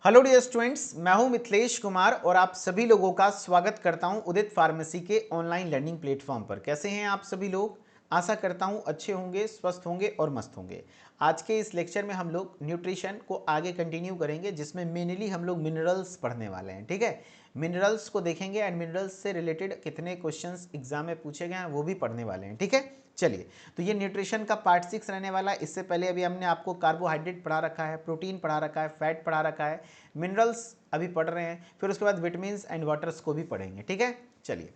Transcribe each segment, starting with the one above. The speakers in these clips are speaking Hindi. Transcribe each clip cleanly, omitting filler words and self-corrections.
हेलो डियर स्टूडेंट्स, मैं हूं मिथिलेश कुमार और आप सभी लोगों का स्वागत करता हूं उदित फार्मेसी के ऑनलाइन लर्निंग प्लेटफॉर्म पर। कैसे हैं आप सभी लोग? आशा करता हूं अच्छे होंगे, स्वस्थ होंगे और मस्त होंगे। आज के इस लेक्चर में हम लोग न्यूट्रिशन को आगे कंटिन्यू करेंगे, जिसमें मेनली हम लोग मिनरल्स पढ़ने वाले हैं। ठीक है, मिनरल्स को देखेंगे एंड मिनरल्स से रिलेटेड कितने क्वेश्चंस एग्जाम में पूछे गए हैं वो भी पढ़ने वाले हैं। ठीक है, चलिए, तो ये न्यूट्रिशन का पार्ट 6 रहने वाला है। इससे पहले अभी हमने आपको कार्बोहाइड्रेट पढ़ा रखा है, प्रोटीन पढ़ा रखा है, फैट पढ़ा रखा है, मिनरल्स अभी पढ़ रहे हैं, फिर उसके बाद विटामिन्स एंड वाटर्स को भी पढ़ेंगे। ठीक है, चलिए,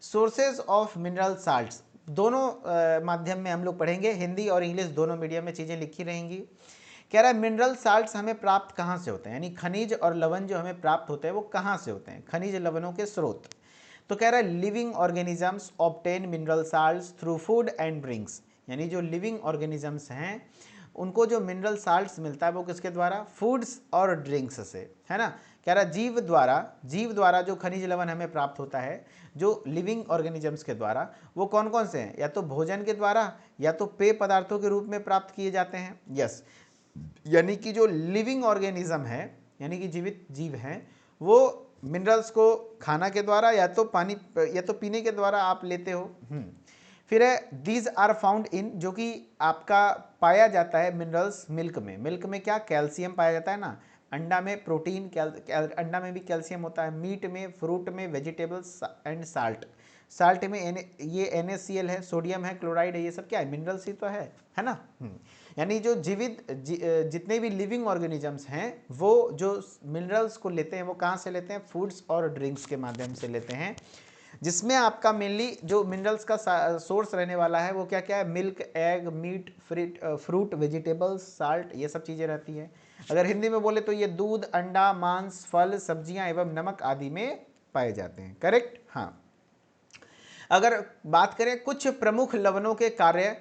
सोर्सेज ऑफ मिनरल साल्ट्स दोनों माध्यम में हम लोग पढ़ेंगे, हिंदी और इंग्लिश दोनों मीडियम में चीज़ें लिखी रहेंगी। कह रहा है मिनरल साल्ट्स हमें प्राप्त कहाँ से होते हैं, यानी खनिज और लवण जो हमें प्राप्त होते हैं वो कहाँ से होते हैं, खनिज लवणों के स्रोत। तो कह रहा है living organisms obtain mineral salts through food and drinks, यानी जो लिविंग ऑर्गेनिजम्स हैं उनको जो मिनरल साल्ट्स मिलता है वो किसके द्वारा? फूड्स और ड्रिंक्स से, है ना। कह रहा है जीव द्वारा जो खनिज लवण हमें प्राप्त होता है जो लिविंग ऑर्गेनिजम्स के द्वारा, वो कौन कौन से हैं? या तो भोजन के द्वारा या तो पेय पदार्थों के रूप में प्राप्त किए जाते हैं। यस, यानी कि जो लिविंग ऑर्गेनिज्म है, यानी कि जीवित जीव हैं, वो मिनरल्स को खाना के द्वारा या तो पानी या तो पीने के द्वारा आप लेते हो। फिर है दीज आर फाउंड इन, जो कि आपका पाया जाता है मिनरल्स मिल्क में। मिल्क में क्या? कैल्शियम पाया जाता है ना। अंडा में प्रोटीन, अंडा में भी कैल्शियम होता है, मीट में, फ्रूट में, वेजिटेबल्स एंड साल्ट में ये NaCl है, सोडियम है, क्लोराइड है, ये सब क्या है? मिनरल्स ही तो है ना। यानी जो जितने भी लिविंग ऑर्गेनिजम्स हैं वो जो मिनरल्स को लेते हैं वो कहाँ से लेते हैं? फूड्स और ड्रिंक्स के माध्यम से लेते हैं, जिसमें आपका मेनली जो मिनरल्स का सोर्स रहने वाला है वो क्या क्या है? Milk, egg, meat, fruit, vegetables, salt, ये सब चीज़ें रहती हैं। अगर हिंदी में बोले तो ये दूध, अंडा, मांस, फल, सब्जियां एवं नमक आदि में पाए जाते हैं। करेक्ट, हाँ। अगर बात करें कुछ प्रमुख लवणों के कार्य,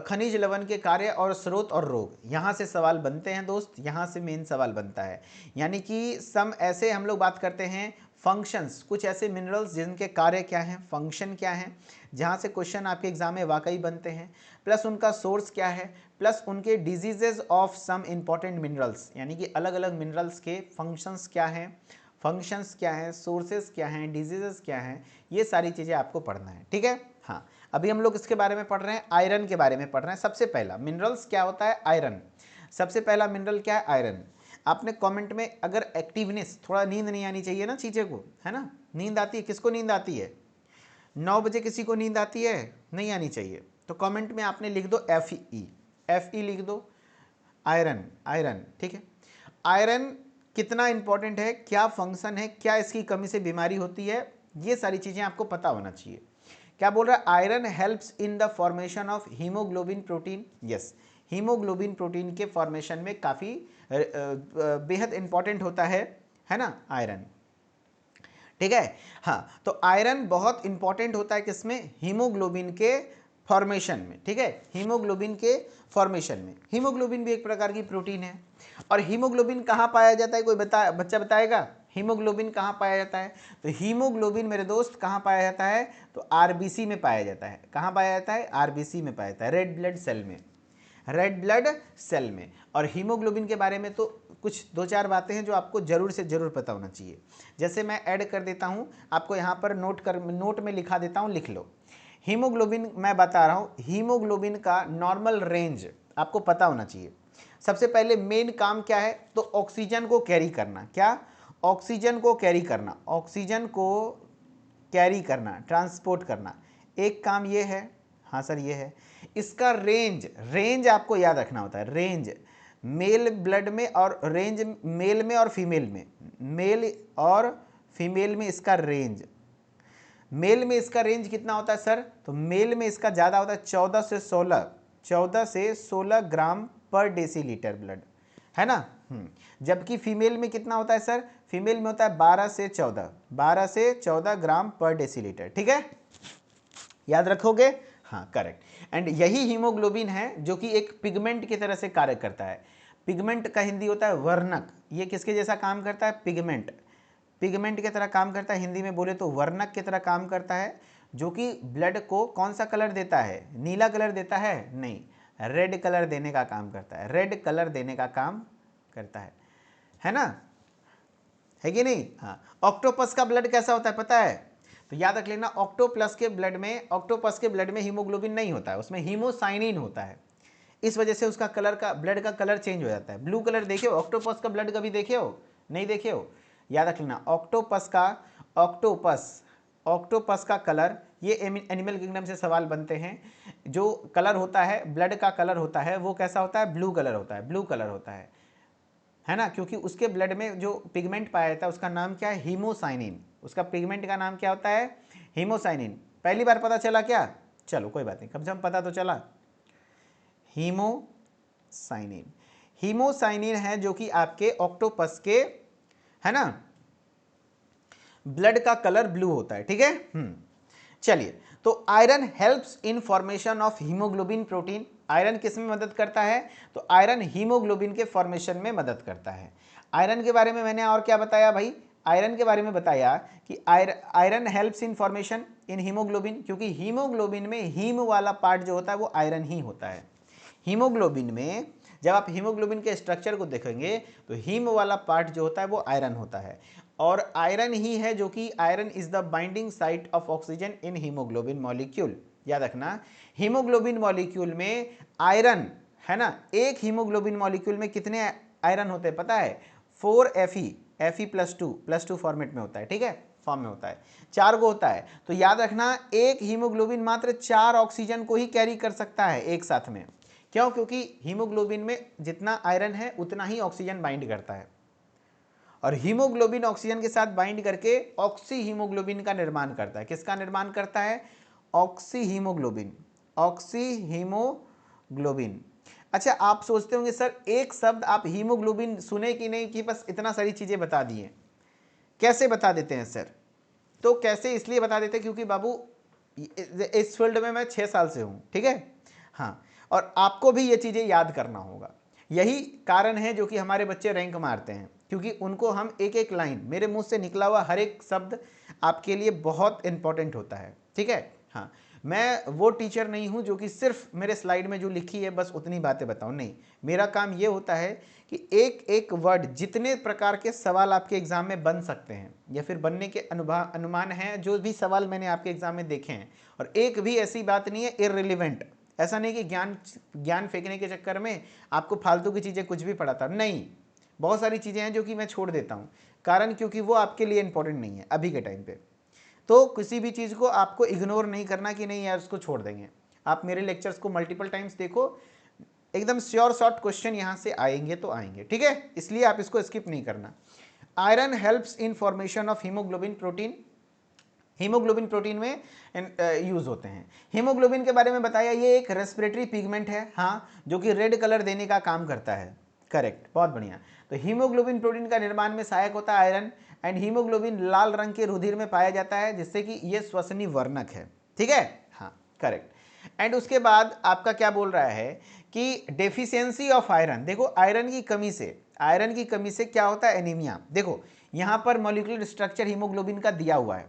खनिज लवण के कार्य और स्रोत और रोग, यहाँ से सवाल बनते हैं दोस्त, यहाँ से मेन सवाल बनता है। यानी कि सम ऐसे हम लोग बात करते हैं फंक्शंस, कुछ ऐसे मिनरल्स जिनके कार्य क्या हैं, फंक्शन क्या हैं, जहाँ से क्वेश्चन आपके एग्जाम में वाकई बनते हैं, प्लस उनका सोर्स क्या है, प्लस उनके diseases of some important minerals, यानी कि अलग अलग मिनरल्स के फंक्शंस क्या हैं, सोर्सेज क्या हैं, डिजीजेस क्या हैं, ये सारी चीज़ें आपको पढ़ना है। ठीक है, हाँ। अभी हम लोग इसके बारे में पढ़ रहे हैं, आयरन के बारे में पढ़ रहे हैं। सबसे पहला मिनरल्स क्या होता है? आयरन। सबसे पहला मिनरल क्या है? आयरन। आपने कमेंट में अगर एक्टिवनेस, थोड़ा नींद नहीं आनी चाहिए ना चीज़ें को, है ना। नींद आती है, किसको नींद आती है? 9 बजे किसी को नींद आती है? नहीं आनी चाहिए। तो कमेंट में आपने लिख दो Fe लिख दो, आयरन, आयरन। ठीक है, आयरन कितना इंपॉर्टेंट है, क्या फंक्शन है, क्या इसकी कमी से बीमारी होती है, ये सारी चीज़ें आपको पता होना चाहिए। क्या बोल रहा है? Iron helps in the formation of haemoglobin protein. Yes, haemoglobin protein के फॉर्मेशन में काफ़ी बेहद इंपॉर्टेंट होता है ना, आयरन। ठीक है, हाँ। तो आयरन बहुत इंपॉर्टेंट होता है किसमें? हीमोग्लोबिन के फॉर्मेशन में। ठीक है, हीमोग्लोबिन के फॉर्मेशन में। हीमोग्लोबिन भी एक प्रकार की प्रोटीन है। और हीमोग्लोबिन कहाँ पाया जाता है? कोई बच्चा बताएगा हीमोग्लोबिन कहाँ पाया जाता है? तो हीमोग्लोबिन मेरे दोस्त कहाँ पाया जाता है? तो आरबीसी में पाया जाता है। कहाँ पाया जाता है? आरबीसी में पाया जाता है, रेड ब्लड सेल में, रेड ब्लड सेल में। और हीमोग्लोबिन के बारे में तो कुछ 2-4 बातें हैं जो आपको जरूर से जरूर पता होना चाहिए। जैसे मैं ऐड कर देता हूं आपको, यहाँ पर नोट में लिखा देता हूं, लिख लो। हीमोग्लोबिन मैं बता रहा हूं, हीमोग्लोबिन का नॉर्मल रेंज आपको पता होना चाहिए। सबसे पहले मेन काम क्या है? तो ऑक्सीजन को कैरी करना। क्या? ऑक्सीजन को कैरी करना, ऑक्सीजन को कैरी करना, ट्रांसपोर्ट करना, एक काम ये है। हाँ सर, ये है। इसका रेंज आपको याद रखना होता है। रेंज मेल ब्लड में और रेंज मेल में और फीमेल में, मेल और फीमेल में इसका रेंज, मेल में इसका रेंज कितना होता है सर? तो मेल में इसका ज़्यादा होता है 14 से 16 ग्राम पर डेसीलीटर ब्लड, है ना। जबकि फीमेल में कितना होता है सर? फीमेल में होता है 12 से 14 ग्राम पर डेसीलीटर। ठीक है, याद रखोगे? हाँ, करेक्ट। एंड यही हीमोग्लोबिन है जो कि एक पिगमेंट की तरह से कार्य करता है। पिगमेंट का हिंदी होता है वर्णक। ये किसके जैसा काम करता है? पिगमेंट, पिगमेंट की तरह काम करता है। हिंदी में बोले तो वर्णक की तरह काम करता है, जो कि ब्लड को कौन सा कलर देता है? नीला कलर देता है? नहीं, रेड कलर देने का काम करता है, रेड कलर देने का काम करता है ना। है कि नहीं? हाँ, ऑक्टोपस का ब्लड कैसा होता है पता है? तो याद रख लेना, ऑक्टोपस के ब्लड में हीमोग्लोबिन नहीं होता है, उसमें हीमोसाइनिन होता है। इस वजह से उसका कलर का ब्लड का कलर चेंज हो जाता है। ब्लू कलर देखे हो ऑक्टोपस का ब्लड कभी देखे हो? नहीं देखे हो? याद रख लेना, ऑक्टोपस का कलर, ये एनिमल किंगडम से सवाल बनते हैं। जो कलर होता है, ब्लड का कलर होता है, वो कैसा होता है? ब्लू कलर होता है, ब्लू कलर होता है ना? क्योंकि उसके ब्लड में जो पिगमेंट पाया जाता है उसका नाम क्या है? हीमोसाइनिन। उसका पिगमेंट का नाम क्या होता है? हीमोसाइनिन। पहली बार पता चला क्या? चलो कोई बात नहीं, कम से कम पता तो चला। हीमोसाइनिन, हीमोसाइनिन है जो कि आपके ऑक्टोपस के, है ना, ब्लड का कलर ब्लू होता है। ठीक है। चलिए, तो iron helps in formation of haemoglobin protein. Iron किस में मदद करता है? तो आयरन हीमोग्लोबिन के फॉर्मेशन में मदद करता है। आयरन के बारे में मैंने और क्या बताया भाई? आयरन के बारे में बताया कि iron helps in formation in haemoglobin, क्योंकि हीमोग्लोबिन में हीम वाला पार्ट जो होता है वो आयरन ही होता है। हीमोग्लोबिन में जब आप हीमोग्लोबिन के स्ट्रक्चर को देखेंगे तो हीम वाला पार्ट जो होता है वो आयरन होता है, और आयरन ही है जो कि iron is the binding site of oxygen in haemoglobin molecule. याद रखना, हीमोग्लोबिन मॉलिक्यूल में आयरन, है ना, एक हीमोग्लोबिन मॉलिक्यूल में कितने आयरन होते हैं पता है? 4Fe, Fe+2 फॉर्मेट में होता है। ठीक है, फॉर्म में होता है, 4 को होता है। तो याद रखना, एक हीमोग्लोबिन मात्र 4 ऑक्सीजन को ही कैरी कर सकता है एक साथ में। क्यों? क्योंकि हीमोग्लोबिन में जितना आयरन है उतना ही ऑक्सीजन बाइंड करता है, और हीमोग्लोबिन ऑक्सीजन के साथ बाइंड करके ऑक्सी हीमोग्लोबिन का निर्माण करता है। किसका निर्माण करता है? Oxy haemoglobin, oxy haemoglobin. अच्छा, आप सोचते होंगे सर एक शब्द आप हीमोग्लोबिन सुने कि नहीं, कि बस इतना सारी चीजें बता दी हैं। कैसे बता देते हैं सर? तो कैसे इसलिए बता देते हैं क्योंकि बाबू इस फील्ड में मैं 6 साल से हूं। ठीक है। हाँ, और आपको भी ये चीजें याद करना होगा। यही कारण है जो कि हमारे बच्चे रैंक मारते हैं, क्योंकि उनको हम एक एक लाइन, मेरे मुंह से निकला हुआ हर एक शब्द आपके लिए बहुत इंपॉर्टेंट होता है। ठीक है। हाँ, मैं वो टीचर नहीं हूं जो कि सिर्फ मेरे स्लाइड में जो लिखी है बस उतनी बातें बताऊं, नहीं। मेरा काम ये होता है कि एक एक वर्ड, जितने प्रकार के सवाल आपके एग्जाम में बन सकते हैं या फिर बनने के अनुमान हैं, जो भी सवाल मैंने आपके एग्जाम में देखे हैं, और एक भी ऐसी बात नहीं है इररिलेवेंट। ऐसा नहीं कि ज्ञान फेंकने के चक्कर में आपको फालतू की चीज़ें कुछ भी पढ़ाता, नहीं। बहुत सारी चीज़ें हैं जो कि मैं छोड़ देता हूँ, कारण क्योंकि वो आपके लिए इंपॉर्टेंट नहीं है अभी के टाइम पे। तो किसी भी चीज़ को आपको इग्नोर नहीं करना कि नहीं यार उसको छोड़ देंगे। आप मेरे लेक्चर्स को मल्टीपल टाइम्स देखो, एकदम श्योर शॉर्ट क्वेश्चन यहां से आएंगे तो आएंगे। ठीक है, इसलिए आप इसको स्किप नहीं करना। Iron helps in formation of haemoglobin protein. Haemoglobin protein में यूज होते हैं। हीमोग्लोबिन के बारे में बताया, ये एक रेस्पिरेटरी पिगमेंट है, हाँ, जो कि रेड कलर देने का काम करता है। करेक्ट, बहुत बढ़िया। तो हीमोग्लोबिन प्रोटीन का निर्माण में सहायक होता है आयरन, एंड हीमोग्लोबिन लाल रंग के रुधिर में पाया जाता है, जिससे कि ये श्वसनीय वर्णक है। ठीक है, हाँ, करेक्ट। एंड उसके बाद आपका क्या बोल रहा है कि डेफिशिएंसी ऑफ आयरन। देखो, आयरन की कमी से क्या होता है? एनीमिया। देखो, यहां पर मॉलिक्यूलर स्ट्रक्चर हीमोग्लोबिन का दिया हुआ है।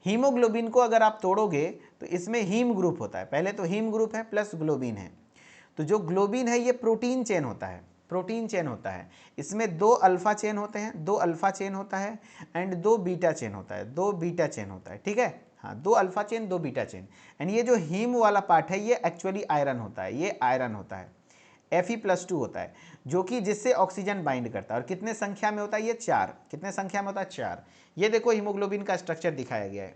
हीमोग्लोबिन को अगर आप तोड़ोगे तो इसमें हीम ग्रुप होता है, पहले तो हीम ग्रुप है प्लस ग्लोबिन है। तो जो ग्लोबिन है ये प्रोटीन चेन होता है, प्रोटीन चेन होता है। इसमें 2 अल्फा चेन होते हैं, 2 अल्फा चेन होता है, एंड 2 बीटा चेन होता है, 2 बीटा चेन होता है। ठीक है, हाँ, 2 alpha chain 2 beta chain. And ये जो हीम वाला पार्ट है ये एक्चुअली आयरन होता है, ये आयरन होता है, Fe+2 होता है, जो कि जिससे ऑक्सीजन बाइंड करता है। और कितने संख्या में होता है? ये 4। कितने संख्या में होता है? 4। ये देखो हीमोग्लोबिन का स्ट्रक्चर दिखाया गया है,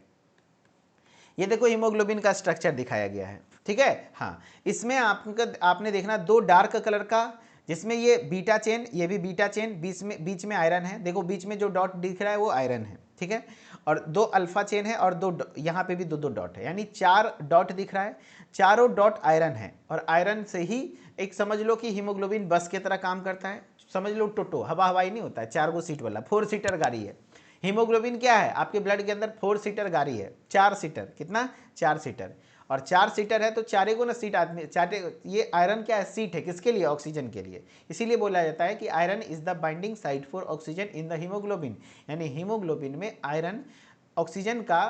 ये देखो हीमोग्लोबिन का स्ट्रक्चर दिखाया गया है। ठीक है, हाँ, इसमें आपने देखना 2 डार्क कलर का, जिसमें ये बीटा चेन, ये भी बीटा चेन, बीच में आयरन है। देखो बीच में जो डॉट दिख रहा है वो आयरन है। ठीक है, और 2 अल्फा चेन है, और 2 यहाँ पे भी 2 डॉट है, यानी 4 डॉट दिख रहा है। चारों डॉट आयरन है, और आयरन से ही एक समझ लो कि हीमोग्लोबिन बस की तरह काम करता है। समझ लो टोटो, हवाई नहीं होता है, 4 सीट वाला, 4 सीटर गाड़ी है। हीमोग्लोबिन क्या है? आपके ब्लड के अंदर 4 सीटर गाड़ी है, 4 सीटर, कितना? 4 सीटर। और 4 सीटर है तो चारे को ना सीट आदमी, चारे, ये आयरन क्या है? सीट है, किसके लिए? ऑक्सीजन के लिए। इसीलिए बोला जाता है कि iron is the binding site for oxygen in the haemoglobin, यानी हीमोग्लोबिन में आयरन ऑक्सीजन का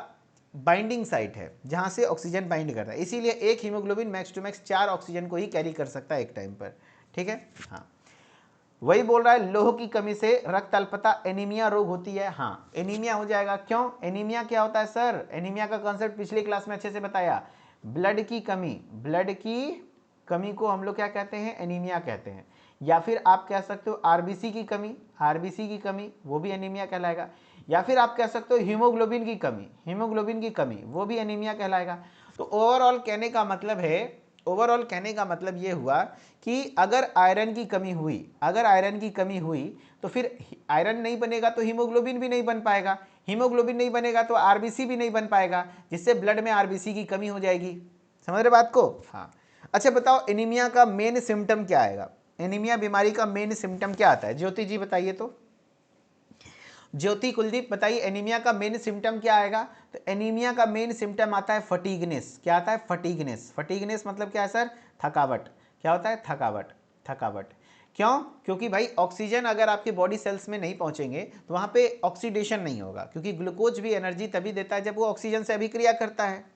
बाइंडिंग साइट है, जहां से ऑक्सीजन बाइंड करता है। इसीलिए एक haemoglobin max to max 4 oxygen को ही कैरी कर सकता है एक टाइम पर। ठीक है, हाँ। वही बोल रहा है, लोह की कमी से रक्त अल्पता एनीमिया रोग होती है। हाँ, एनीमिया हो जाएगा। क्यों? एनीमिया क्या होता है सर? एनीमिया का कॉन्सेप्ट पिछली क्लास में अच्छे से बताया। ब्लड की कमी, ब्लड की कमी को हम लोग क्या कहते हैं? एनीमिया कहते हैं। या फिर आप कह सकते हो आरबीसी की कमी, आरबीसी की कमी वो भी एनीमिया कहलाएगा। या फिर आप कह सकते हो हीमोग्लोबिन की कमी, हीमोग्लोबिन की कमी वो भी एनीमिया कहलाएगा। तो ओवरऑल कहने का मतलब है, ओवरऑल कहने का मतलब ये हुआ कि अगर आयरन की कमी हुई, अगर आयरन की कमी हुई तो फिर आयरन नहीं बनेगा तो हीमोग्लोबिन भी नहीं बन पाएगा, हीमोग्लोबिन नहीं बनेगा तो आरबीसी भी नहीं बन पाएगा, जिससे ब्लड में आरबीसी की कमी हो जाएगी। समझ रहे बात को? हाँ। अच्छा बताओ, एनीमिया का मेन सिम्टम क्या आएगा? एनीमिया बीमारी का मेन सिम्टम क्या आता है? ज्योति जी बताइए तो, ज्योति कुलदीप बताइए, एनीमिया का मेन सिम्टम क्या आएगा? तो एनीमिया का मेन सिम्टम आता है फटीगनेस। क्या आता है? फटीगनेस। फटीगनेस मतलब क्या है सर? थकावट। क्या होता है? थकावट। थकावट। क्यों? क्योंकि भाई ऑक्सीजन अगर आपके बॉडी सेल्स में नहीं पहुंचेंगे तो वहां पे ऑक्सीडेशन नहीं होगा, क्योंकि ग्लूकोज भी एनर्जी तभी देता है जब वो ऑक्सीजन से अभिक्रिया करता है।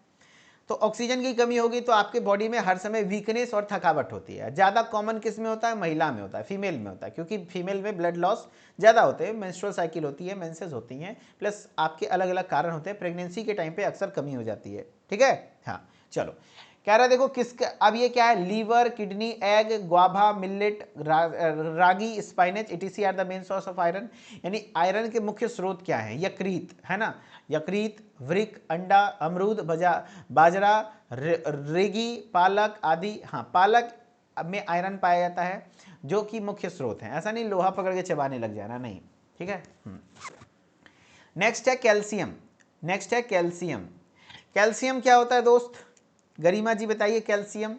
तो ऑक्सीजन की कमी होगी तो आपके बॉडी में हर समय वीकनेस और थकावट होती है। ज़्यादा कॉमन किस में होता है? महिला में होता है, फीमेल में होता है, क्योंकि फीमेल में ब्लड लॉस ज़्यादा होते हैं, मेंस्ट्रुअल साइकिल होती है, मेंसेस होती हैं, प्लस आपके अलग अलग कारण होते हैं। प्रेगनेंसी के टाइम पे अक्सर कमी हो जाती है। ठीक है? हाँ चलो, कह रहा देखो किसका, अब ये क्या है? Liver, kidney, egg, guava, millet, ragi, spinach etc are the main source of iron. यानी आयरन के मुख्य स्रोत क्या है? यकृत है ना, यकृत, वृक, अंडा, अमरूद, बाजरा, रेगी, पालक आदि। हाँ, पालक में आयरन पाया जाता है जो कि मुख्य स्रोत है। ऐसा नहीं लोहा पकड़ के चबाने लग जाना, नहीं। ठीक है? नेक्स्ट है कैल्शियम। नेक्स्ट है कैल्शियम। कैल्शियम क्या होता है दोस्त? गरिमा जी बताइए कैल्शियम।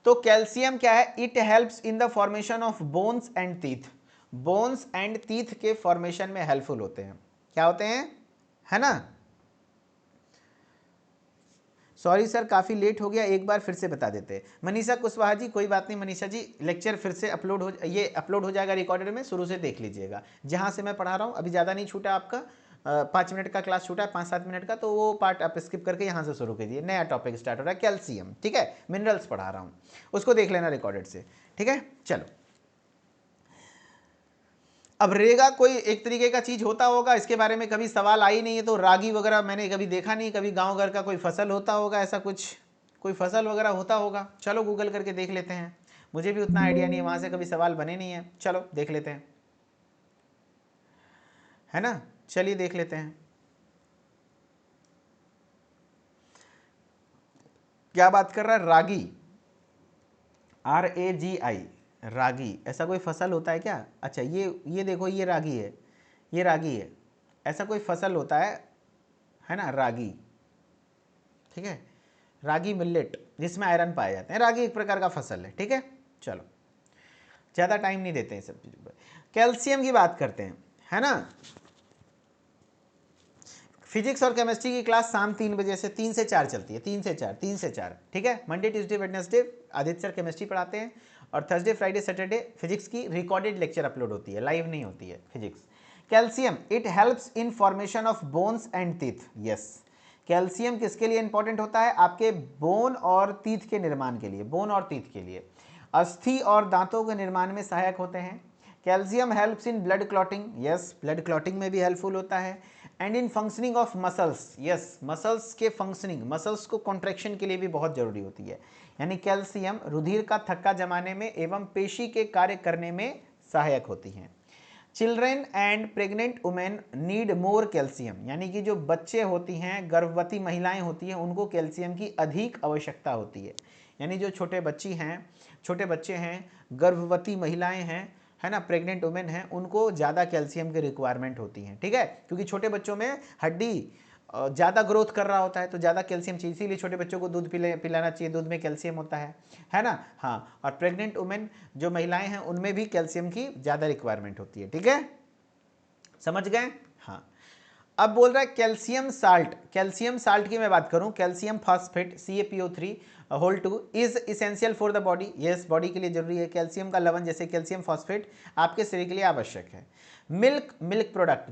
तो कैल्शियम क्या है? It helps in the formation of bones and teeth. Bones and teeth के फॉर्मेशन में हेल्पफुल होते हैं। क्या होते हैं? है ना? सॉरी सर काफ़ी लेट हो गया, एक बार फिर से बता देते। मनीषा कुशवाहा जी, कोई बात नहीं मनीषा जी, लेक्चर फिर से ये अपलोड हो जाएगा रिकॉर्डेड में, शुरू से देख लीजिएगा। जहाँ से मैं पढ़ा रहा हूँ, अभी ज़्यादा नहीं छूटा आपका, 5 मिनट का क्लास छूटा है, 5-7 मिनट का, तो वो पार्ट आप स्किप करके यहाँ से शुरू कीजिए। नया टॉपिक स्टार्ट हो रहा है कैल्शियम। ठीक है? मिनरल्स पढ़ा रहा हूँ, उसको देख लेना रिकॉर्डेड से। ठीक है? चलो, अब रेगा कोई एक तरीके का चीज होता होगा, इसके बारे में कभी सवाल आई नहीं है, तो रागी वगैरह मैंने कभी देखा नहीं। कभी गांव घर का कोई फसल होता होगा, ऐसा कुछ कोई फसल वगैरह होता होगा। चलो गूगल करके देख लेते हैं, मुझे भी उतना आइडिया नहीं है, वहां से कभी सवाल बने नहीं है। चलो देख लेते हैं, है ना? चलिए देख लेते हैं क्या बात कर रहा है। रागी, RAGI, रागी, ऐसा कोई फसल होता है क्या? अच्छा ये देखो, ये रागी है, ये रागी है। ऐसा कोई फसल होता है ना, रागी। ठीक है? रागी मिलेट, जिसमें आयरन पाए जाते हैं। रागी एक प्रकार का फसल है। ठीक है? चलो, ज़्यादा टाइम नहीं देते हैं सब चीज़ों पर, कैल्शियम की बात करते हैं, है ना? फिजिक्स और केमिस्ट्री की क्लास शाम 3 बजे से 3 से 4 चलती है, 3 से 4। ठीक है? Monday Tuesday Wednesday Aditya sir chemistry पढ़ाते हैं, और थर्सडे फ्राइडे सैटरडे फिजिक्स की रिकॉर्डेड लेक्चर अपलोड होती है, लाइव नहीं होती है physics. Calcium, it helps in formation of bones and teeth. Yes, calcium किसके लिए इंपॉर्टेंट होता है? आपके बोन और टीथ के निर्माण के लिए, बोन और टीथ के लिए, अस्थि और दांतों के निर्माण में सहायक होते हैं। Calcium helps in blood clotting. Yes, blood clotting में भी हेल्पफुल होता है। And in functioning of muscles. Yes, muscles के फंक्शनिंग, मसल्स को कॉन्ट्रैक्शन के लिए भी बहुत जरूरी होती है। यानी कैल्शियम रुधिर का थक्का जमाने में एवं पेशी के कार्य करने में सहायक होती हैं। Children and pregnant women need more calcium. यानी कि जो बच्चे होती हैं, गर्भवती महिलाएं होती हैं, उनको कैल्शियम की अधिक आवश्यकता होती है। यानी जो छोटे बच्चे हैं, गर्भवती महिलाएं हैं, है ना, प्रेग्नेंट वुमेन हैं, उनको ज़्यादा कैल्शियम की रिक्वायरमेंट होती है। ठीक है? क्योंकि छोटे बच्चों में हड्डी ज़्यादा ग्रोथ कर रहा होता है, तो ज़्यादा कैल्शियम चाहिए, इसीलिए छोटे बच्चों को दूध पिलाना चाहिए, दूध में कैल्शियम होता है ना? हाँ, और प्रेग्नेंट वुमेन जो महिलाएं हैं उनमें भी कैल्शियम की ज़्यादा रिक्वायरमेंट होती है। ठीक है? समझ गए? हाँ। अब बोल रहा है कैल्शियम साल्ट। कैल्शियम साल्ट की मैं बात करूं, calcium phosphate CaPO3 is essential for the body. Yes, body के लिए जरूरी है। कैल्शियम का लवण जैसे कैल्शियम फॉस्फेट आपके शरीर के लिए आवश्यक है। मिल्क प्रोडक्ट,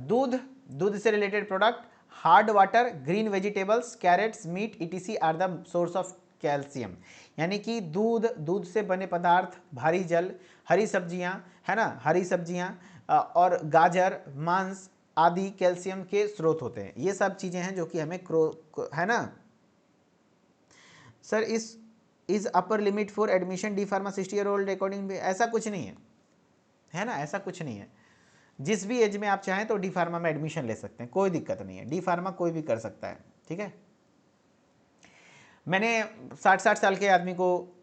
दूध से related product, hard water, green vegetables, carrots, meat ETC are the source of calcium, यानी कि दूध, दूध से बने पदार्थ, भारी जल, हरी सब्जियां, है ना, हरी सब्जियां और गाजर, मांस आदि कैल्शियम के स्रोत होते हैं। ये सब चीजें हैं जो कि हमें है ना sir. Is upper limit for admission D pharma 60 year old according, ऐसा कुछ नहीं है ना, ऐसा कुछ नहीं है। जिस भी एज में आप चाहें तो डी फार्मा में एडमिशन ले सकते हैं, कोई दिक्कत नहीं है, डी फार्मा कोई भी कर सकता है, ठीक है। मैंने 60 साल के आदमी को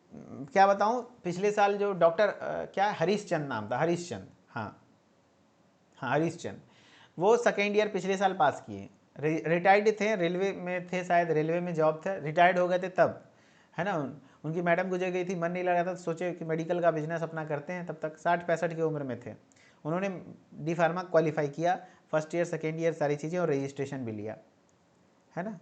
क्या बताऊं, पिछले साल जो डॉक्टर क्या हरीश चंद नाम था, हरीश चंद, हाँ हाँ हरीश चंद, वो सेकेंड ईयर पिछले साल पास किए, रिटायर्ड थे, रेलवे में थे, शायद रेलवे में जॉब थे, रिटायर्ड हो गए थे तब, है ना। उनकी मैडम गुजर गई थी, मन नहीं लग रहा था, तो सोचे कि मेडिकल का बिजनेस अपना करते हैं, तब तक 60-65 की उम्र में थे। उन्होंने डी फार्मा क्वालिफाई किया, फर्स्ट ईयर सेकेंड ईयर सारी चीज़ें, और रजिस्ट्रेशन भी लिया, है ना।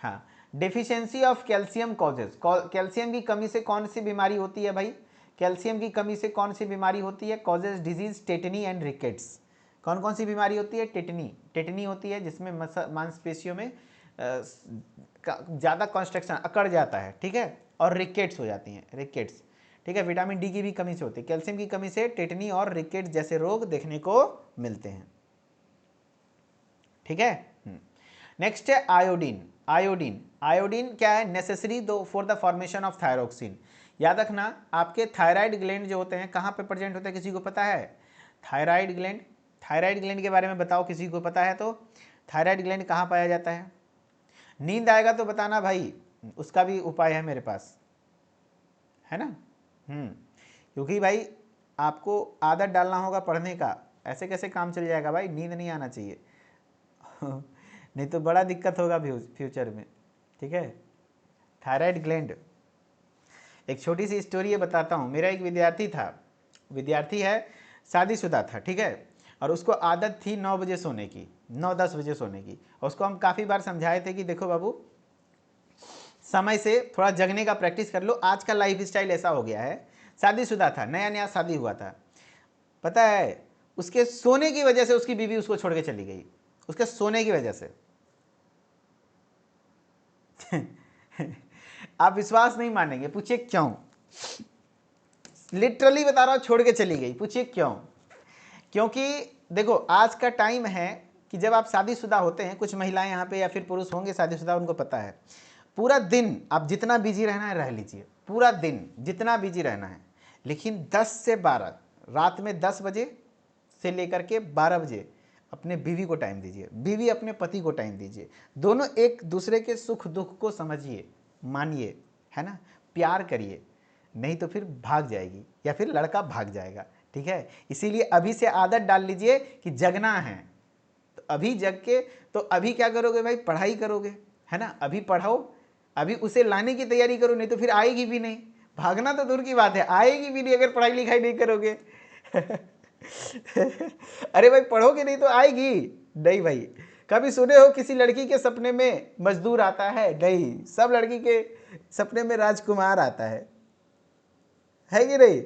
हाँ, deficiency of calcium causes, calcium की कमी से कौन सी बीमारी होती है भाई, कैल्शियम की कमी से कौन सी बीमारी होती है, causes disease tetani and rickets. कौन कौन सी बीमारी होती है, टेटनी, टेटनी होती है जिसमें मांसपेशियों में ज़्यादा कॉन्स्ट्रक्शन अकड़ जाता है, ठीक है, और रिकेट्स हो जाती हैं, रिकेट्स, ठीक है। विटामिन डी की भी कमी से होती है, कैल्शियम की कमी से टेटनी और रिकेट्स जैसे रोग देखने को मिलते हैं, ठीक है। नेक्स्ट है आयोडीन। आयोडीन, आयोडीन क्या है, नेसेसरी दो for the formation of thyroxine. याद रखना, आपके थायराइड ग्लैंड जो होते हैं कहाँ पे प्रेजेंट होते हैं, किसी को पता है? थायराइड ग्लैंड, थायराइड ग्लैंड के बारे में बताओ, किसी को पता है तो? थायराइड ग्लैंड कहाँ पाया जाता है? नींद आएगा तो बताना भाई, उसका भी उपाय है मेरे पास, है ना। क्योंकि भाई आपको आदत डालना होगा पढ़ने का, ऐसे कैसे काम चल जाएगा भाई, नींद नहीं आना चाहिए नहीं तो बड़ा दिक्कत होगा फ्यूचर में, ठीक है। थायराइड ग्लैंड, एक छोटी सी स्टोरी ये बताता हूँ। मेरा एक विद्यार्थी था, विद्यार्थी है, शादीशुदा था, ठीक है, और उसको आदत थी 9 बजे सोने की, 9-10 बजे सोने की। और उसको हम काफ़ी बार समझाए थे कि देखो बाबू, समय से थोड़ा जगने का प्रैक्टिस कर लो, आज का लाइफ स्टाइल ऐसा हो गया है। शादीशुदा था, नया नया शादी हुआ था, पता है, उसके सोने की वजह से उसकी बीवी उसको छोड़ के चली गई, उसके सोने की वजह से आप विश्वास नहीं मानेंगे, पूछिए क्यों, लिटरली बता रहा हूं, छोड़ के चली गई, पूछिए क्यों। क्योंकि देखो आज का टाइम है कि जब आप शादीशुदा होते हैं, कुछ महिलाएं यहाँ पे या फिर पुरुष होंगे शादीशुदा, उनको पता है, पूरा दिन आप जितना बिजी रहना है रह लीजिए, पूरा दिन जितना बिजी रहना है, लेकिन 10 से 12 रात में 10 बजे से लेकर के 12 बजे अपने बीवी को टाइम दीजिए, बीवी अपने पति को टाइम दीजिए, दोनों एक दूसरे के सुख दुख को समझिए, मानिए, है ना, प्यार करिए, नहीं तो फिर भाग जाएगी या फिर लड़का भाग जाएगा, ठीक है। इसीलिए अभी से आदत डाल लीजिए कि जगना है, तो अभी जग के, तो अभी क्या करोगे भाई, पढ़ाई करोगे, है ना, अभी पढ़ो, अभी उसे लाने की तैयारी करो, नहीं तो फिर आएगी भी नहीं, भागना तो दूर की बात है, आएगी भी नहीं अगर पढ़ाई लिखाई नहीं करोगे अरे भाई पढ़ोगे नहीं तो आएगी नहीं भाई। कभी सुने हो किसी लड़की के सपने में मजदूर आता है? नहीं, सब लड़की के सपने में राजकुमार आता है कि नहीं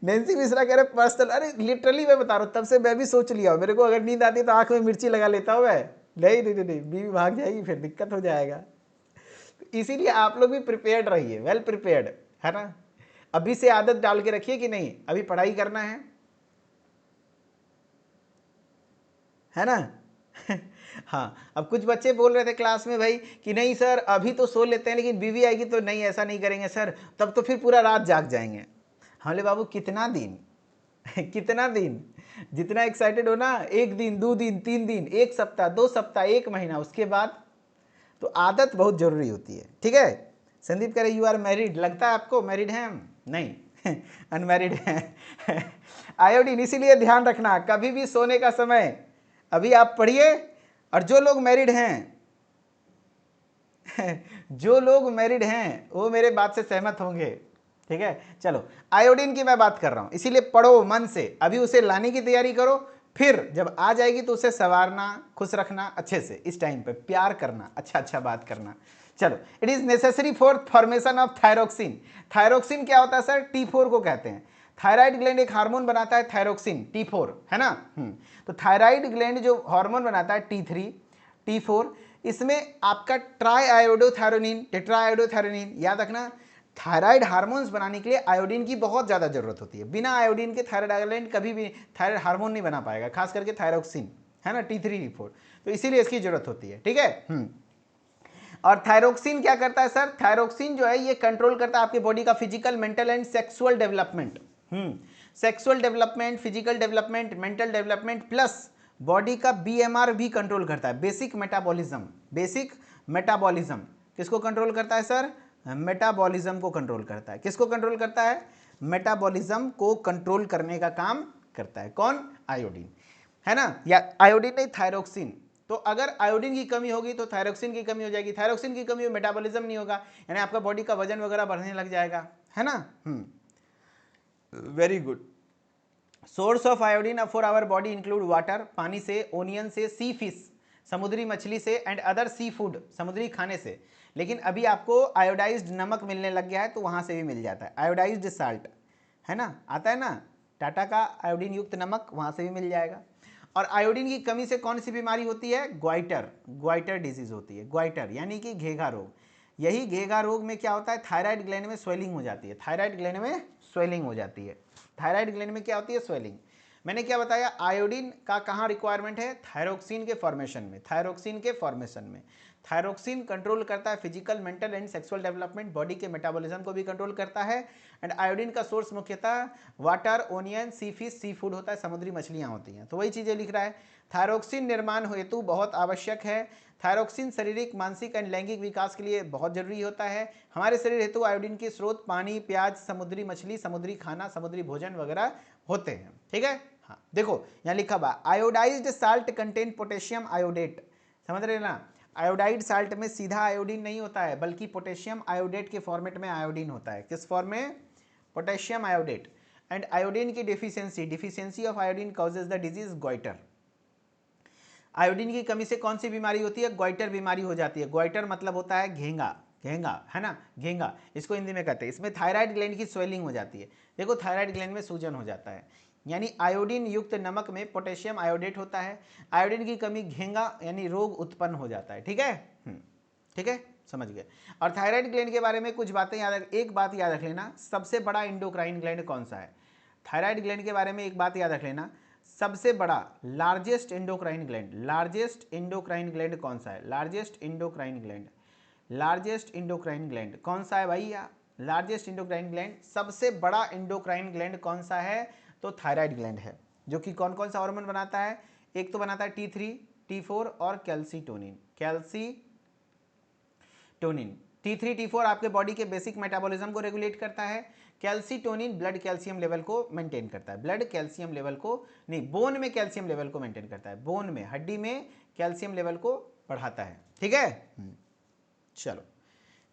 नैन्सी मिश्रा कह रहे पर्सनल, अरे लिटरली मैं बता रहा हूँ, तब से मैं भी सोच लिया हूँ, मेरे को अगर नींद आती तो आंख में मिर्ची लगा लेता हूँ मैं, नहीं नहीं नहीं, बीवी भाग जाएगी, फिर दिक्कत हो जाएगा। इसीलिए आप लोग भी प्रिपेयर्ड रहिए, वेल प्रिपेयर्ड, है ना। अभी से आदत डाल के रखिए कि नहीं, अभी पढ़ाई करना है ना हाँ, अब कुछ बच्चे बोल रहे थे क्लास में भाई कि नहीं सर अभी तो सो लेते हैं, लेकिन बीवी आएगी तो नहीं, ऐसा नहीं करेंगे सर, तब तो फिर पूरा रात जाग जाएंगे। हमले बाबू कितना दिन कितना दिन, जितना एक्साइटेड हो ना, 1 दिन 2 दिन 3 दिन, 1 सप्ताह 2 सप्ताह 1 महीना, उसके बाद तो आदत बहुत जरूरी होती है, ठीक है। संदीप कह रहे यू आर मैरिड, लगता है आपको मैरिड हैं हम, नहीं अनमैरिड हैं आयोडीन, इसीलिए ध्यान रखना कभी भी सोने का समय, अभी आप पढ़िए, और जो लोग मैरिड हैं जो लोग मैरिड हैं वो मेरे बात से सहमत होंगे, ठीक है। चलो आयोडीन की मैं बात कर रहा हूं, इसीलिए पढ़ो मन से, अभी उसे लाने की तैयारी करो, फिर जब आ जाएगी तो उसे संवारना, खुश रखना अच्छे से, इस टाइम पे प्यार करना, अच्छा अच्छा बात करना। चलो, it is necessary for formation of thyroxine. Thyroxine क्या होता है सर? T4 को कहते हैं। थायराइड ग्लैंड एक हार्मोन बनाता है थायरोक्सिन, T4, है ना। तो थायराइड ग्लैंड जो हार्मोन बनाता है T3 T4, इसमें आपका ट्राई आयोडोथायरोनिन, टेट्रा आयोडोथायरोनिन, याद रखना थायराइड हार्मोन्स बनाने के लिए आयोडीन की बहुत ज़्यादा जरूरत होती है। बिना आयोडीन के थायराइड ग्लैंड कभी भी थायराइड हार्मोन नहीं बना पाएगा, खास करके थायरोक्सिन, है ना, T3 T4, तो इसीलिए इसकी जरूरत होती है, ठीक है। और थायरोक्सिन क्या करता है सर? थायरोक्सिन जो है ये कंट्रोल करता है आपके बॉडी का physical, mental and sexual development. Sexual development, physical development, mental development, plus body का BMR भी कंट्रोल करता है, बेसिक मेटाबॉलिज्म। बेसिक मेटाबॉलिज्म किसको कंट्रोल करता है सर? मेटाबॉलिज्म को कंट्रोल करता है। किसको कंट्रोल करता है? मेटाबॉलिज्म को कंट्रोल करने का काम करता है कौन? आयोडीन, है ना, या आयोडीन नहीं, थायरोक्सिन। तो अगर आयोडीन की कमी होगी तो थायरोक्सिन की कमी हो जाएगी, थायरोक्सिन की कमी हो मेटाबॉलिज्म नहीं होगा, यानी आपका बॉडी का वजन वगैरह बढ़ने लग जाएगा, है ना। Very good. Source of iodine for our body include water, पानी से, ओनियन से, सी फिश, समुद्री मछली से, एंड अदर सी फूड, समुद्री खाने से। लेकिन अभी आपको आयोडाइज्ड नमक मिलने लग गया है तो वहां से भी मिल जाता है, आयोडाइज्ड साल्ट, है ना, आता है ना, टाटा का आयोडीन युक्त नमक, वहां से भी मिल जाएगा। और आयोडीन की कमी से कौन सी बीमारी होती है? ग्वाइटर, ग्वाइटर डिजीज होती है। ग्वाइटर यानी कि घेघा रोग। यही घेघा रोग में क्या होता है? थायराइड ग्लैंड में स्वेलिंग हो जाती है, थायराइड ग्लैंड में स्वेलिंग हो जाती है। थायराइड ग्लैंड में क्या होती है? स्वेलिंग। मैंने क्या बताया? आयोडीन का कहाँ रिक्वायरमेंट है? थायरोक्सिन के फॉर्मेशन में, थायरोक्सिन के फॉर्मेशन में। थायरोक्सिन कंट्रोल करता है physical, mental and sexual development, body के मेटाबॉलिज्म को भी कंट्रोल करता है। एंड आयोडीन का सोर्स मुख्यतः वाटर, ओनियन, सी फिश, सी फूड होता है, समुद्री मछलियां होती हैं। तो वही चीजें लिख रहा है। थायरोक्सिन निर्माण हेतु बहुत आवश्यक है। थायरोक्सिन शारीरिक, मानसिक एंड लैंगिक विकास के लिए बहुत जरूरी होता है। हमारे शरीर हेतु आयोडीन के स्रोत पानी, प्याज, समुद्री मछली, समुद्री खाना, समुद्री भोजन वगैरह होते हैं, ठीक है। हाँ देखो यहाँ लिखा हुआ iodised salt contain potassium iodate, समझ रहे ना। आयोडाइड साल्ट में सीधा आयोडीन नहीं होता है, बल्कि पोटेशियम आयोडेट के फॉर्मेट में आयोडीन होता है। किस फॉर्म में? Potassium iodate. एंड आयोडीन की deficiency of iodine causes the disease goitre. Iodine की कमी से कौन सी बीमारी होती है? ग्वाइटर बीमारी हो जाती है। ग्वाइटर मतलब होता है घेंगा, घेंगा, है ना, घेंगा, इसको हिंदी में कहते हैं। इसमें थायराइड ग्लैंड की स्वेलिंग हो जाती है। देखो थायराइड ग्लैंड में सूजन हो जाता है, यानी आयोडीन युक्त नमक में पोटेशियम आयोडेट होता है। आयोडीन की कमी घेंगा यानी रोग उत्पन्न हो जाता है, ठीक है। ठीक है, समझ गए। और थायराइड ग्लैंड के बारे में कुछ बातें एक बात याद रख लेना, सबसे बड़ा इंडोक्राइन ग्लैंड कौन सा है? थायराइड ग्लैंड के बारे में एक बात याद रख लेना, सबसे बड़ा largest endocrine gland, largest endocrine gland कौन सा है? Largest endocrine gland, largest endocrine gland कौन सा है भैया? लार्जेस्ट इंडोक्राइन ग्लैंड, सबसे बड़ा इंडोक्राइन ग्लैंड कौन सा है? तो थायराइड ग्लैंड है, जो कि कौन कौन सा हार्मोन बनाता है? एक तो बनाता है T3 T4 और कैल्सीटोनिन, कैल्सीटोनिन। T3 T4 आपके बॉडी के बेसिक मेटाबॉलिज्म को रेगुलेट करता है। कैल्सीटोनिन ब्लड कैल्शियम लेवल को मेंटेन करता है, ब्लड कैल्शियम लेवल को नहीं, बोन में कैल्शियम लेवल को मेंटेन करता है, बोन में, हड्डी में कैल्शियम लेवल को बढ़ाता है, ठीक है। चलो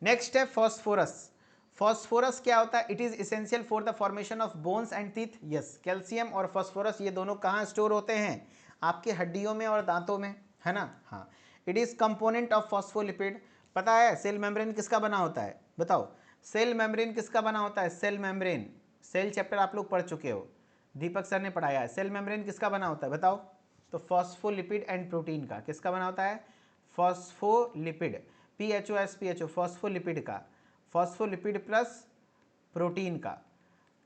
नेक्स्ट है फॉस्फोरस। फॉस्फोरस क्या होता है? It is essential for the formation of bones and teeth. Yes, calcium और फॉस्फोरस ये दोनों कहाँ स्टोर होते हैं? आपके हड्डियों में और दांतों में, है ना। हाँ, it is component of phospholipid. पता है सेल मेम्ब्रेन किसका बना होता है? बताओ, सेल मेम्ब्रेन किसका बना होता है? सेल मेम्ब्रेन, सेल चैप्टर आप लोग पढ़ चुके हो, दीपक सर ने पढ़ाया है। सेल मेम्ब्रेन किसका बना होता है बताओ? तो फॉस्फोलिपिड एंड प्रोटीन का। किसका बना होता है? फॉस्फोलिपिड, PHOS, फॉस्फोलिपिड का, फॉस्फोलिपिड प्लस प्रोटीन का,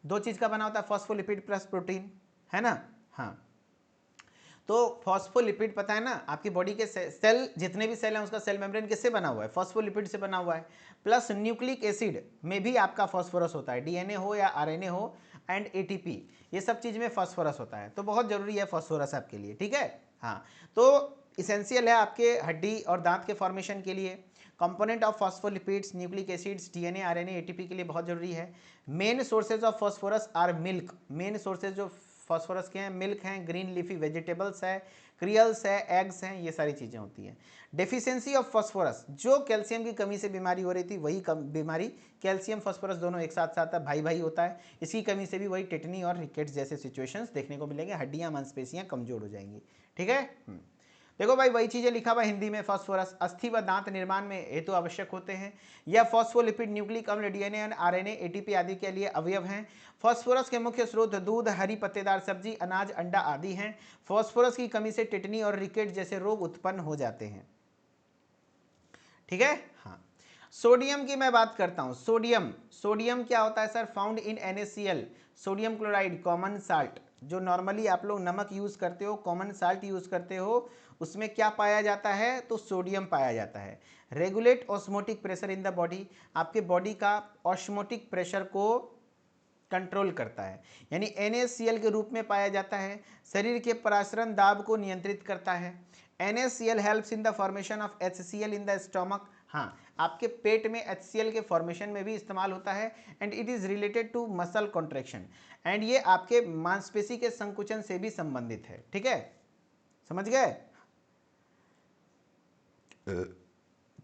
दो चीज का बना होता है फॉस्फोलिपिड प्लस प्रोटीन, है ना। हाँ, तो फॉस्फोलिपिड पता है ना, आपकी बॉडी के सेल जितने भी सेल हैं उसका सेल मेम्ब्रेन किससे बना हुआ है? फॉस्फोलिपिड से बना हुआ है। प्लस न्यूक्लिक एसिड में भी आपका फॉस्फोरस होता है, DNA हो या RNA हो, एंड ATP, ये सब चीज में फॉस्फोरस होता है। तो बहुत जरूरी है फॉस्फोरस आपके लिए, ठीक है। हाँ, तो इसेंशियल है आपके हड्डी और दांत के फॉर्मेशन के लिए। Component of phospholipids, nucleic acids, DNA, RNA, ATP के लिए बहुत जरूरी है। Main sources of phosphorus are milk, main sources जो फॉस्फोरस के हैं मिल्क हैं, ग्रीन लीफी वेजिटेबल्स है, क्रियल्स है, एग्स हैं, ये सारी चीज़ें होती हैं। डेफिशिएंसी ऑफ फॉस्फोरस, जो कैल्शियम की कमी से बीमारी हो रही थी वही बीमारी, कैल्शियम फॉस्फोरस दोनों एक साथ साथ भाई भाई होता है, इसकी कमी से भी वही टेटनी और रिकेट्स जैसे सिचुएशंस देखने को मिलेंगे, हड्डियां मांसपेशियां कमजोर हो जाएंगी, ठीक है। देखो भाई वही चीजें लिखा हुआ हिंदी में, फॉस्फोरस अस्थि व दांत निर्माण में हेतु आवश्यक होते हैं। यह फॉस्फोलिपिड, न्यूक्लिक अम्ल, DNA और RNA, ATP आदि के लिए अवयव हैं। फॉस्फोरस के मुख्य स्रोत दूध, हरी पत्तेदार सब्जी, अनाज, अंडा आदि हैं। फॉस्फोरस की कमी से टिटनी और रिकेट जैसे रोग उत्पन्न हो जाते हैं। ठीक है। हाँ, सोडियम की मैं बात करता हूं। सोडियम क्या होता है sir? Found in NaCl, sodium chloride, common salt. जो नॉर्मली आप लोग नमक यूज करते हो, कॉमन साल्ट यूज करते हो, उसमें क्या पाया जाता है? तो सोडियम पाया जाता है। Regulate osmotic pressure in the body, आपके बॉडी का ऑस्मोटिक प्रेशर को कंट्रोल करता है, यानी NaCl के रूप में पाया जाता है। शरीर के परासरण दाब को नियंत्रित करता है। NaCl helps in the formation of HCl in the stomach, हाँ, आपके पेट में HCl के फॉर्मेशन में भी इस्तेमाल होता है। And it is related to muscle contraction, and ये आपके मांसपेशी के संकुचन से भी संबंधित है। ठीक है, समझ गए?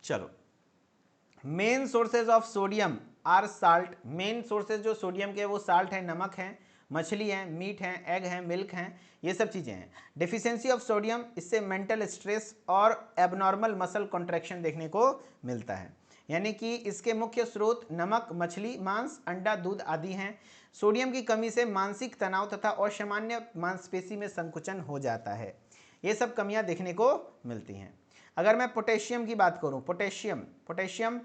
चलो, main sources of sodium are salt, main sources जो सोडियम के वो साल्ट है, नमक है, मछली है, मीट है, एग है, मिल्क है, ये सब चीज़ें हैं। डेफिशिएंसी ऑफ सोडियम, इससे मेंटल स्ट्रेस और एबनॉर्मल मसल कॉन्ट्रैक्शन देखने को मिलता है। यानी कि इसके मुख्य स्रोत नमक, मछली, मांस, अंडा, दूध आदि हैं। सोडियम की कमी से मानसिक तनाव तथा असामान्य मांसपेशी में संकुचन हो जाता है। ये सब कमियां देखने को मिलती हैं। अगर मैं पोटेशियम की बात करूं, potassium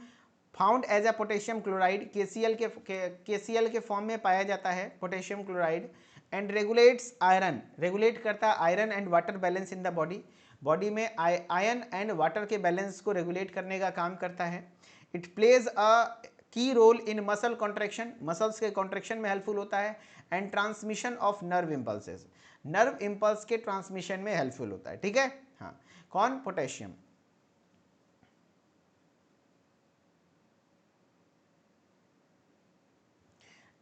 found as a potassium chloride, KCl के फॉर्म में पाया जाता है potassium chloride. And regulates iron, regulate करता है iron and water balance in the body में आयरन एंड वाटर के बैलेंस को रेगुलेट करने का काम करता है। It plays a key role in muscle contraction, muscles के कॉन्ट्रैक्शन में हेल्पफुल होता है। And transmission of nerve impulses, nerve impulse के ट्रांसमिशन में हेल्पफुल होता है। ठीक है, हाँ, कौन? पोटेशियम।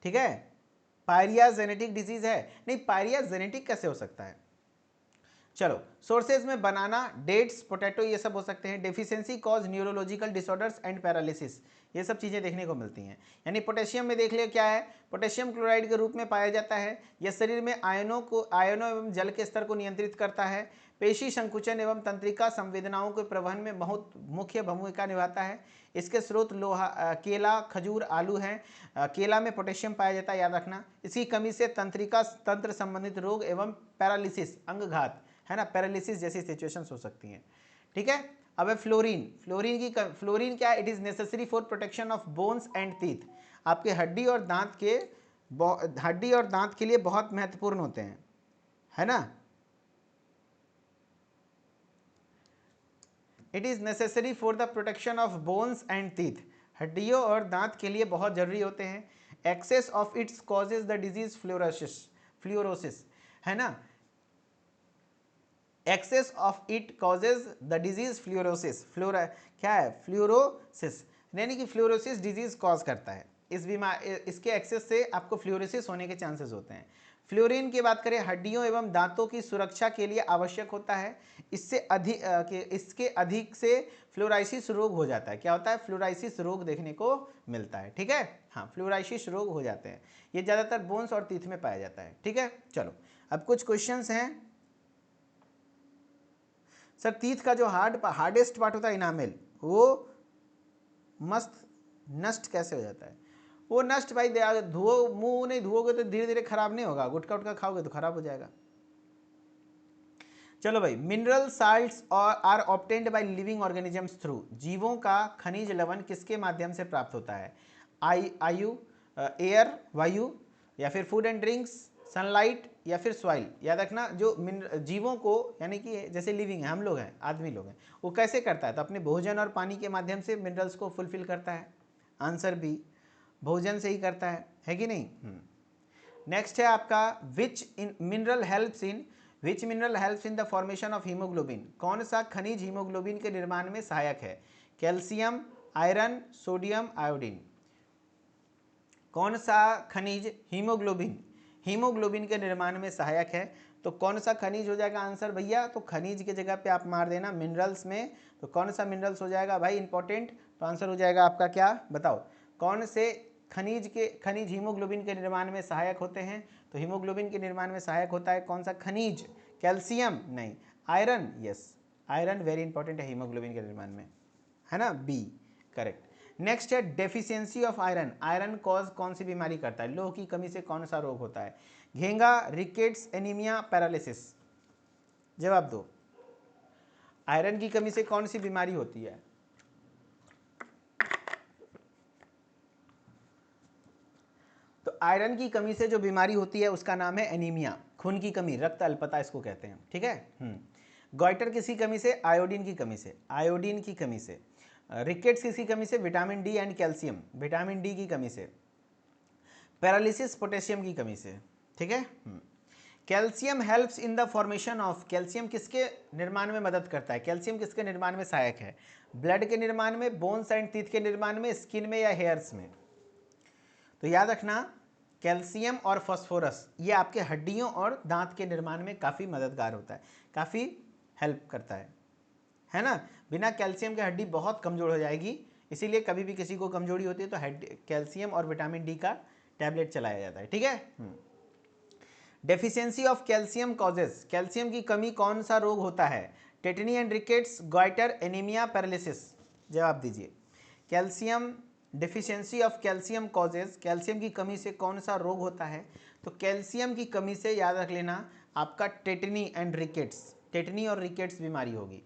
ठीक है, पायरिया जेनेटिक डिजीज है? नहीं, पायरिया जेनेटिक कैसे हो सकता है? चलो, सोर्सेज में बनाना, डेट्स, पोटैटो, ये सब हो सकते हैं। Deficiency cause neurological disorders and paralysis, ये सब चीज़ें देखने को मिलती हैं। यानी पोटेशियम में देख लिया क्या है, पोटेशियम क्लोराइड के रूप में पाया जाता है। यह शरीर में आयनों एवं जल के स्तर को नियंत्रित करता है। पेशी संकुचन एवं तंत्रिका संवेदनाओं के प्रवहन में बहुत मुख्य भूमिका निभाता है। इसके स्रोत लोहा, केला, खजूर, आलू हैं। केला में पोटेशियम पाया जाता है, याद रखना। इसकी कमी से तंत्रिका तंत्र संबंधित रोग एवं पैरालिसिस, अंगघात, है ना, पैरालिसिस जैसी सिचुएशंस हो सकती हैं। ठीक है, अब है फ्लोरीन। फ्लोरीन क्या है? It is necessary for protection of bones and teeth, आपके हड्डी और दांत के लिए बहुत महत्वपूर्ण होते हैं, है ना। It is necessary for the protection of bones and teeth, हड्डियों और दांत के लिए बहुत जरूरी होते हैं। Excess of its causes the disease fluorosis, है ना। Excess of it causes the disease fluorosis, क्या है? फ्लोरोसिस, यानी कि फ्लोरोसिस डिजीज कॉज करता है। इसके एक्सेस से आपको फ्लोरोसिस होने के चांसेस होते हैं। फ्लोरीन की बात करें, हड्डियों एवं दांतों की सुरक्षा के लिए आवश्यक होता है। इसके अधिक से फ्लोराइसिस रोग हो जाता है। क्या होता है? फ्लोराइसिस रोग देखने को मिलता है। ठीक है, हाँ, फ्लोराइसिस रोग हो जाते हैं। ये ज़्यादातर बोन्स और टीथ में पाया जाता है। ठीक है, चलो, अब कुछ क्वेश्चंस हैं। सर, टीथ का जो हार्डेस्ट पार्ट होता है, इनामेल, वो मस्त नष्ट कैसे हो जाता है? वो नष्ट भाई धुओ, मुंह नहीं धुओगे तो धीरे धीरे खराब नहीं होगा, गुटखा उटका खाओगे तो खराब हो जाएगा। चलो भाई, mineral salts are obtained by living organisms through, जीवों का खनिज लवण किसके माध्यम से प्राप्त होता है? एयर, वायु, या फिर फूड एंड ड्रिंक्स, सनलाइट, या फिर सॉइल। याद रखना, जो जीवों को, यानी कि जैसे लिविंग है, हम लोग हैं, आदमी लोग हैं, वो कैसे करता है? तो अपने भोजन और पानी के माध्यम से मिनरल्स को फुलफिल करता है। आंसर बी, भोजन से ही करता है कि नहीं? नेक्स्ट है आपका, विच mineral helps in the formation of haemoglobin, कौन सा खनिज हीमोग्लोबिन के निर्माण में सहायक है? Calcium, iron, sodium, iodine. कौन सा खनिज हीमोग्लोबिन के निर्माण में सहायक है? तो कौन सा खनिज हो जाएगा आंसर भैया? तो खनिज के जगह पे आप मार देना मिनरल्स में, तो कौन सा मिनरल्स हो जाएगा भाई इंपॉर्टेंट? तो आंसर हो जाएगा आपका क्या, बताओ? कौन से खनिज हीमोग्लोबिन के निर्माण में सहायक होते हैं? तो हीमोग्लोबिन के निर्माण में सहायक होता है कौन सा खनिज? कैल्शियम नहीं, iron. Yes, iron very important है हीमोग्लोबिन के निर्माण में, है ना, बी करेक्ट। नेक्स्ट है deficiency of iron, iron cause कौन सी बीमारी करता है? लोह की कमी से कौन सा रोग होता है? घेंगा, रिकेट्स, एनीमिया, पैरालिसिस। जवाब दो, आयरन की कमी से कौन सी बीमारी होती है? तो आयरन की कमी से जो बीमारी होती है उसका नाम है एनीमिया, खून की कमी, रक्त अल्पता इसको कहते हैं, ठीक है। गॉइटर किसी कमी से, आयोडीन की कमी से, आयोडीन की कमी से। रिकेट्स किसी कमी से, vitamin D and calcium, vitamin D की कमी से। पैरालिसिस पोटेशियम की कमी से, ठीक है। Calcium helps in the formation of, calcium किसके निर्माण में मदद करता है, कैल्शियम किसके निर्माण में सहायक है, ब्लड के निर्माण में, बोन्स एंड टीथ के निर्माण में, स्किन में या हेयर्स में। तो याद रखना कैल्शियम और फास्फोरस ये आपके हड्डियों और दांत के निर्माण में काफ़ी मददगार होता है, काफ़ी हेल्प करता है ना। बिना कैल्शियम के हड्डी बहुत कमज़ोर हो जाएगी, इसीलिए कभी भी किसी को कमजोरी होती है तो कैल्शियम और विटामिन डी का टैबलेट चलाया जाता है, ठीक है। Deficiency of calcium causes, calcium की कमी कौन सा रोग होता है, tetani and rickets, goitre, anaemia, paralysis. जवाब दीजिए। Calcium deficiency of calcium causes, calcium की कमी से कौन सा रोग होता है, तो कैल्शियम की कमी से याद रख लेना आपका टेटनी एंड रिकेट्स, टेटनी और रिकेट्स बीमारी होगी।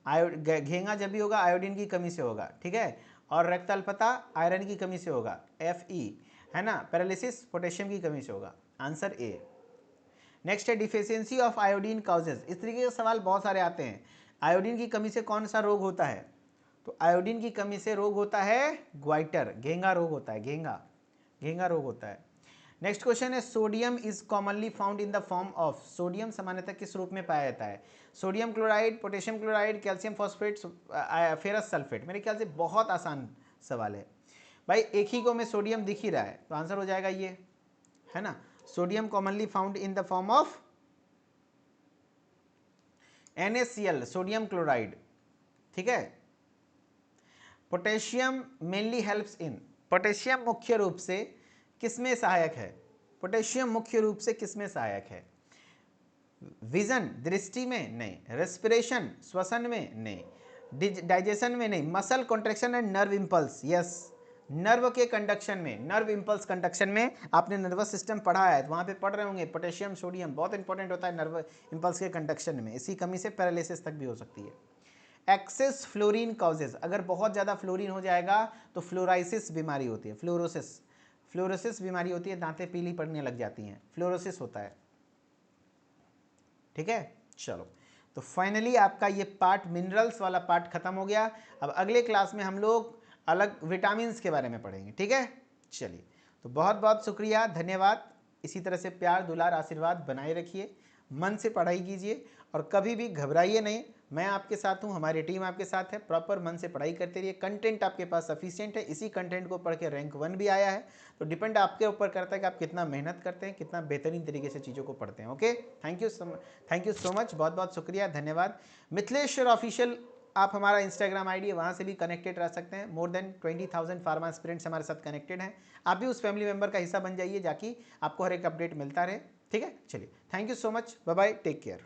घेंगा जब भी होगा आयोडीन की कमी से होगा, ठीक है। और रक्त अल्पता आयरन की कमी से होगा, Fe, है ना। पैरालिसिस पोटेशियम की कमी से होगा, आंसर ए। नेक्स्ट है डिफिशियंसी ऑफ आयोडीन कॉजेज, इस तरीके के सवाल बहुत सारे आते हैं। आयोडीन की कमी से कौन सा रोग होता है, तो आयोडीन की कमी से रोग होता है ग्वाइटर, घेंगा रोग होता है, घेंगा रोग होता है। नेक्स्ट क्वेश्चन है sodium is commonly found in the form of, sodium सामान्यतः किस रूप में पाया जाता है, sodium chloride, potassium chloride, calcium phosphate, ferrous sulphate. मेरे ख्याल से बहुत आसान सवाल है भाई, एक ही को में सोडियम दिख ही रहा है तो आंसर हो जाएगा ये, है ना। Sodium commonly found in the form of NaCl, sodium chloride, ठीक है। Potassium mainly helps in, potassium मुख्य रूप से किसमें सहायक है, पोटेशियम मुख्य रूप से किसमें सहायक है, विजन दृष्टि में नहीं, रेस्पिरेशन श्वसन में नहीं, डाइजेशन में नहीं, muscle contraction and nerve impulse, yes nerve के कंडक्शन में, नर्व इंपल्स कंडक्शन में आपने नर्वस सिस्टम पढ़ा है तो वहाँ पे पढ़ रहे होंगे पोटेशियम सोडियम बहुत इंपॉर्टेंट होता है नर्व इंपल्स के कंडक्शन में, इसी कमी से पैरालिसिस तक भी हो सकती है। एक्सेस फ्लोरीन कॉजेज, अगर बहुत ज़्यादा फ्लोरीन हो जाएगा तो फ्लोराइसिस बीमारी होती है, फ्लोरोसिस, फ्लोरोसिस बीमारी होती है, दांतें पीली पड़ने लग जाती हैं, फ्लोरोसिस होता है, ठीक है। चलो तो फाइनली आपका ये पार्ट मिनरल्स वाला पार्ट खत्म हो गया। अब अगले क्लास में हम लोग अलग विटामिन्स के बारे में पढ़ेंगे, ठीक है। चलिए तो बहुत बहुत शुक्रिया, धन्यवाद। इसी तरह से प्यार दुलार आशीर्वाद बनाए रखिए, मन से पढ़ाई कीजिए और कभी भी घबराइए नहीं, मैं आपके साथ हूँ, हमारी टीम आपके साथ है, प्रॉपर मन से पढ़ाई करते रहिए। कंटेंट आपके पास सफिशिएंट है, इसी कंटेंट को पढ़ के रैंक 1 भी आया है, तो डिपेंड आपके ऊपर करता है कि आप कितना मेहनत करते हैं, कितना बेहतरीन तरीके से चीज़ों को पढ़ते हैं। Okay, thank you so much, बहुत बहुत शुक्रिया, धन्यवाद। मिथिलेश्वर ऑफिशियल आप हमारा इंस्टाग्राम आईडी है, वहाँ से भी कनेक्टेड रह सकते हैं। मोर देन 20,000 फार्मा एस्पिरेंट्स हमारे साथ कनेक्टेड हैं, आप भी उस फैमिली मेंबर का हिस्सा बन जाइए, जाकि आपको हर एक अपडेट मिलता रहे, ठीक है। चलिए thank you so much, bye bye, take care.